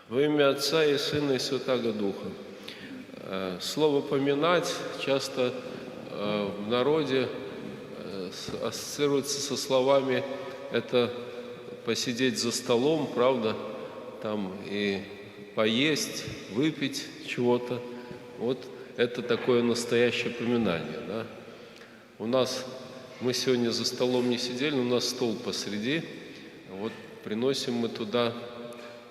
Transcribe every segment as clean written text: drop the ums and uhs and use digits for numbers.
Во имя Отца и Сына и Святаго Духа. Слово «поминать» часто в народе ассоциируется со словами «это посидеть за столом», правда, там и поесть, выпить чего-то. Вот это такое настоящее поминание, да. Мы сегодня за столом не сидели, у нас стол посреди, вот приносим мы туда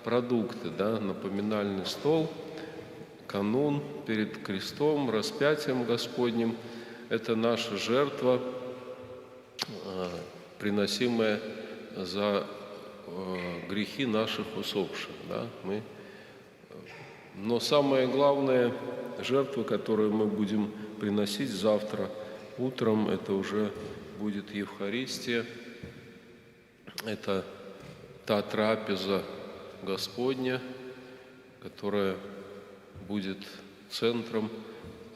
продукты, да, на поминальный стол, канун перед крестом, распятием Господним. Это наша жертва, приносимая за грехи наших усопших, да. Но самая главная жертва, которую мы будем приносить завтра утром, это уже будет Евхаристия. Это та трапеза Господня, которая будет центром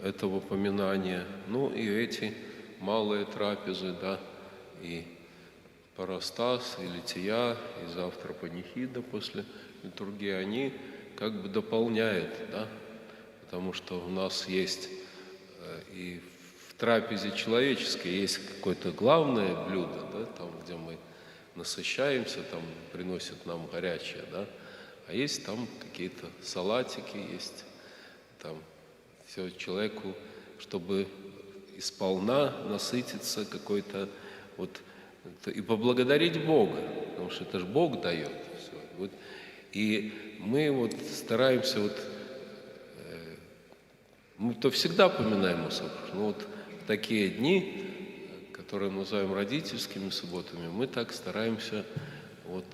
этого поминания. Ну и эти малые трапезы, да, и Парастас, и Лития, и завтра панихида после литургии, они как бы дополняют, да, потому что у нас есть и в трапезе человеческой есть какое-то главное блюдо, да, там, где мы насыщаемся, там приносят нам горячее, да, а есть там какие-то салатики, есть там все человеку, чтобы сполна насытиться какой-то вот и поблагодарить Бога, потому что это же Бог дает все. Вот, и мы вот стараемся мы то всегда поминаем усопших, но вот в такие дни, которые мы называем родительскими субботами, мы так стараемся, вот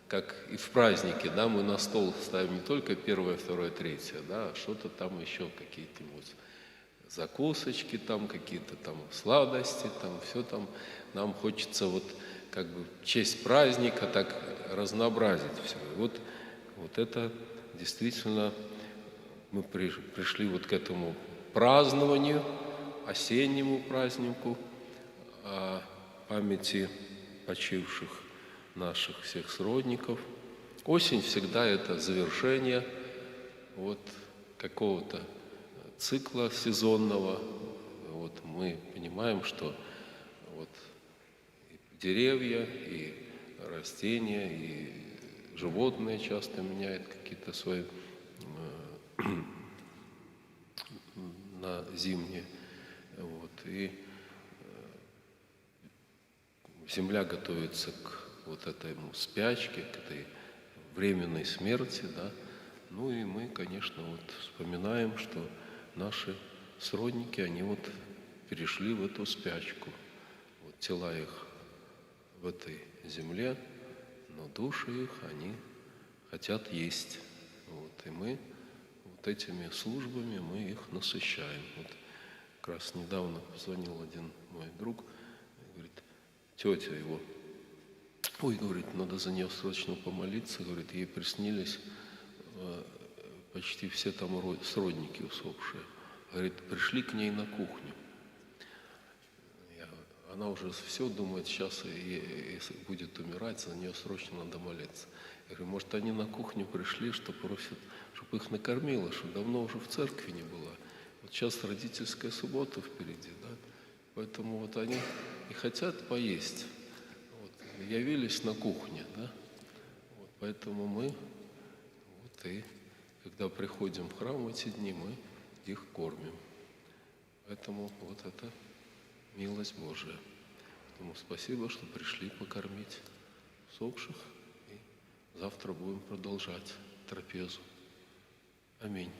как и в празднике, да, мы на стол ставим не только первое, второе, третье, да, а что-то там еще, какие-то вот закусочки, там какие-то там сладости, там все там. Нам хочется вот как бы в честь праздника так разнообразить все. Вот это действительно мы пришли вот к этому празднованию, осеннему празднику памяти почивших наших всех сродников. Осень всегда это завершение вот какого-то цикла сезонного. Вот мы понимаем, что вот и деревья, и растения, и животные часто меняют какие-то свои на зимние. Вот, и земля готовится к вот этому спячке, к этой временной смерти, да. Ну и мы, конечно, вот вспоминаем, что наши сродники, они вот перешли в эту спячку. Вот тела их в этой земле, но души их, они хотят есть. Вот, и мы вот этими службами мы их насыщаем. Вот как раз недавно позвонил один мой друг, говорит, тетя его, говорит, надо за нее срочно помолиться, говорит, ей приснились почти все там сродники усопшие. Говорит, пришли к ней на кухню. Она уже все думает, сейчас если будет умирать, за нее срочно надо молиться. Я говорю, может, они на кухню пришли, что просят, чтобы их накормило, что давно уже в церкви не было. Вот сейчас родительская суббота впереди, да, поэтому вот они и хотят поесть. Вот, явились на кухне, да, вот, поэтому мы вот и когда приходим в храм в эти дни, мы их кормим. Поэтому вот это милость Божия. Поэтому спасибо, что пришли покормить усопших. И завтра будем продолжать трапезу. Аминь.